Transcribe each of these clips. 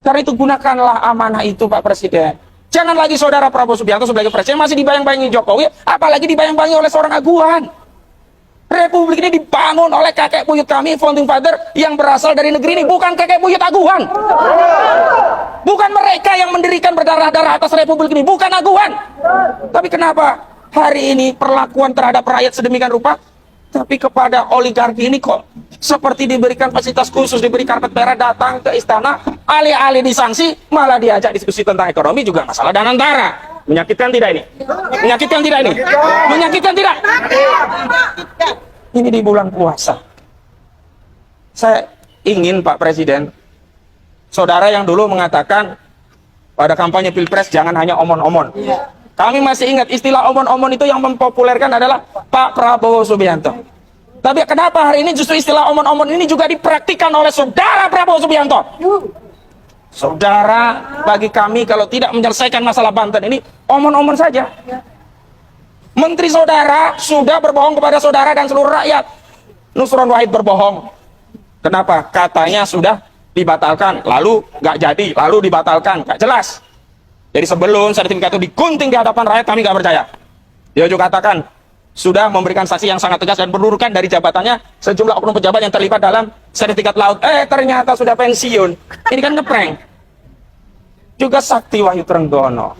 Karena itu gunakanlah amanah itu Pak Presiden. Jangan lagi saudara Prabowo Subianto sebagai presiden masih dibayang-bayangi Jokowi, apalagi dibayang-bayangi oleh seorang aguan. Republik ini dibangun oleh kakek buyut kami, founding father, yang berasal dari negeri ini, bukan kakek buyut aguan. Bukan mereka yang mendirikan berdarah-darah atas republik ini, bukan aguan. Tapi kenapa hari ini perlakuan terhadap rakyat sedemikian rupa, tapi kepada oligarki ini kok seperti diberikan fasilitas khusus, diberi karpet merah, datang ke istana, alih-alih disanksi, malah diajak diskusi tentang ekonomi juga masalah dan antara. Menyakitkan tidak ini? Menyakitkan tidak ini? Menyakitkan tidak? Ini di bulan puasa. Saya ingin Pak Presiden, saudara yang dulu mengatakan pada kampanye Pilpres jangan hanya omon-omon. Kami masih ingat istilah omon-omon itu yang mempopulerkan adalah Pak Prabowo Subianto. Tapi kenapa hari ini justru istilah omon-omon ini juga dipraktikkan oleh saudara Prabowo Subianto? Saudara, bagi kami kalau tidak menyelesaikan masalah Banten ini, omon-omon saja. Menteri saudara sudah berbohong kepada saudara dan seluruh rakyat. Nusron Wahid berbohong. Kenapa? Katanya sudah dibatalkan, lalu nggak jadi, lalu dibatalkan, nggak jelas. Jadi sebelum sertifikat itu digunting di hadapan rakyat, kami nggak percaya. Dia juga katakan, sudah memberikan saksi yang sangat tegas dan menurunkan dari jabatannya sejumlah oknum pejabat yang terlibat dalam sertifikat laut. Ternyata sudah pensiun. Ini kan ngeprank. Juga Sakti Wahyu Trenggono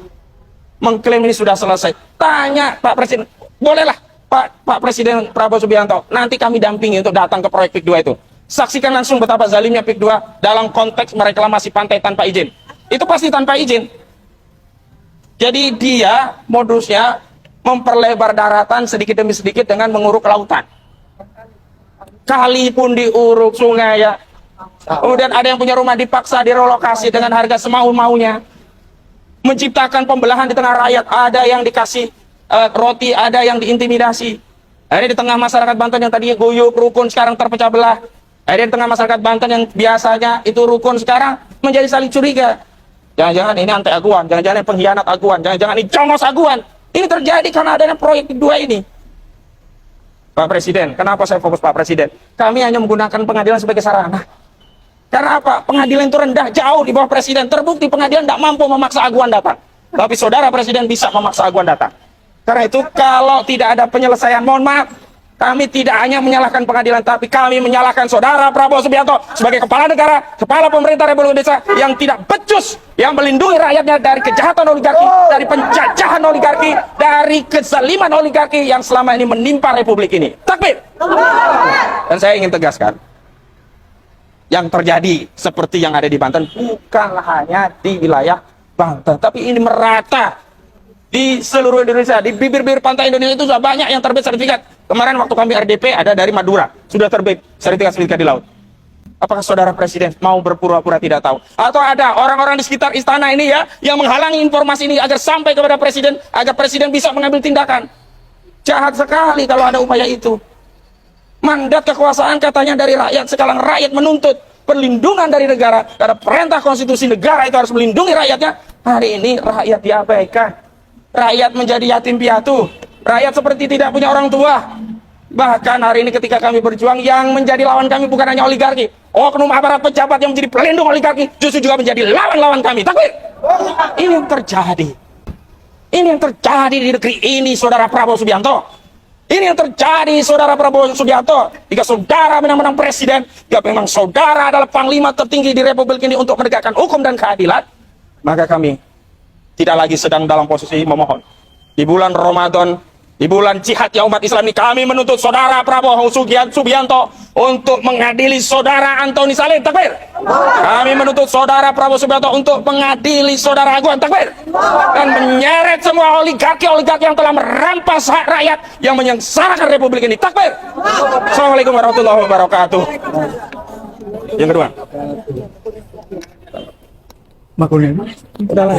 mengklaim ini sudah selesai. Tanya Pak Presiden, bolehlah Pak Presiden Prabowo Subianto, nanti kami dampingi untuk datang ke proyek PIK 2 itu. Saksikan langsung betapa zalimnya PIK 2 dalam konteks mereklamasi pantai tanpa izin. Itu pasti tanpa izin. Jadi dia modusnya memperlebar daratan sedikit demi sedikit dengan menguruk lautan. Kali pun diuruk, sungai ya. Kemudian ada yang punya rumah dipaksa direlokasi dengan harga semau-maunya. Menciptakan pembelahan di tengah rakyat. Ada yang dikasih roti, ada yang diintimidasi. Ada di tengah masyarakat Banten yang tadinya guyup, rukun, sekarang terpecah belah. Ada di tengah masyarakat Banten yang biasanya itu rukun, sekarang menjadi saling curiga. Jangan-jangan ini anti aguan, jangan-jangan ini pengkhianat aguan, jangan-jangan ini congos aguan. Ini terjadi karena adanya proyek kedua ini. Pak Presiden, kenapa saya fokus Pak Presiden? Kami hanya menggunakan pengadilan sebagai sarana. Karena apa? Pengadilan itu rendah, jauh di bawah Presiden. Terbukti pengadilan tidak mampu memaksa aguan datang. Tapi saudara Presiden bisa memaksa aguan datang. Karena itu kalau tidak ada penyelesaian, mohon maaf, kami tidak hanya menyalahkan pengadilan, tapi kami menyalahkan saudara Prabowo Subianto sebagai kepala negara, kepala pemerintah Republik Indonesia yang tidak becus, yang melindungi rakyatnya dari kejahatan oligarki, dari penjajahan oligarki, dari kezaliman oligarki yang selama ini menimpa Republik ini. Takbir! Dan saya ingin tegaskan, yang terjadi seperti yang ada di Banten bukanlah hanya di wilayah Banten, tapi ini merata di seluruh Indonesia. Di bibir-bibir pantai Indonesia itu sudah banyak yang terbit sertifikat. Kemarin waktu kami RDP ada dari Madura, sudah terbit sertifikat di laut. Apakah saudara Presiden mau berpura-pura tidak tahu? Atau ada orang-orang di sekitar istana ini ya yang menghalangi informasi ini agar sampai kepada Presiden, agar Presiden bisa mengambil tindakan? Jahat sekali kalau ada upaya itu. Mandat kekuasaan katanya dari rakyat, sekarang rakyat menuntut perlindungan dari negara, karena perintah konstitusi negara itu harus melindungi rakyatnya. Hari ini rakyat diabaikan, rakyat menjadi yatim piatu, rakyat seperti tidak punya orang tua. Bahkan hari ini ketika kami berjuang, yang menjadi lawan kami bukan hanya oligarki, oknum aparat pejabat yang menjadi pelindung oligarki justru juga menjadi lawan-lawan kami. Takbir! Ini yang terjadi. Ini yang terjadi di negeri ini, saudara Prabowo Subianto. Ini yang terjadi, saudara Prabowo Subianto. Jika saudara menang-menang presiden, jika memang saudara adalah panglima tertinggi di Republik ini untuk menegakkan hukum dan keadilan, maka kami tidak lagi sedang dalam posisi memohon. Di bulan Ramadan, di bulan jihad ya umat Islam ini, kami menuntut saudara Prabowo Subianto untuk mengadili saudara Antoni Salim. Takbir! Kami menuntut saudara Prabowo Subianto untuk mengadili saudara Aguan. Takbir! Dan menyeret semua oligarki-oligarki yang telah merampas hak rakyat, yang menyengsarakan Republik ini. Takbir! Assalamualaikum warahmatullahi wabarakatuh. Yang kedua, Makulnya udahlah.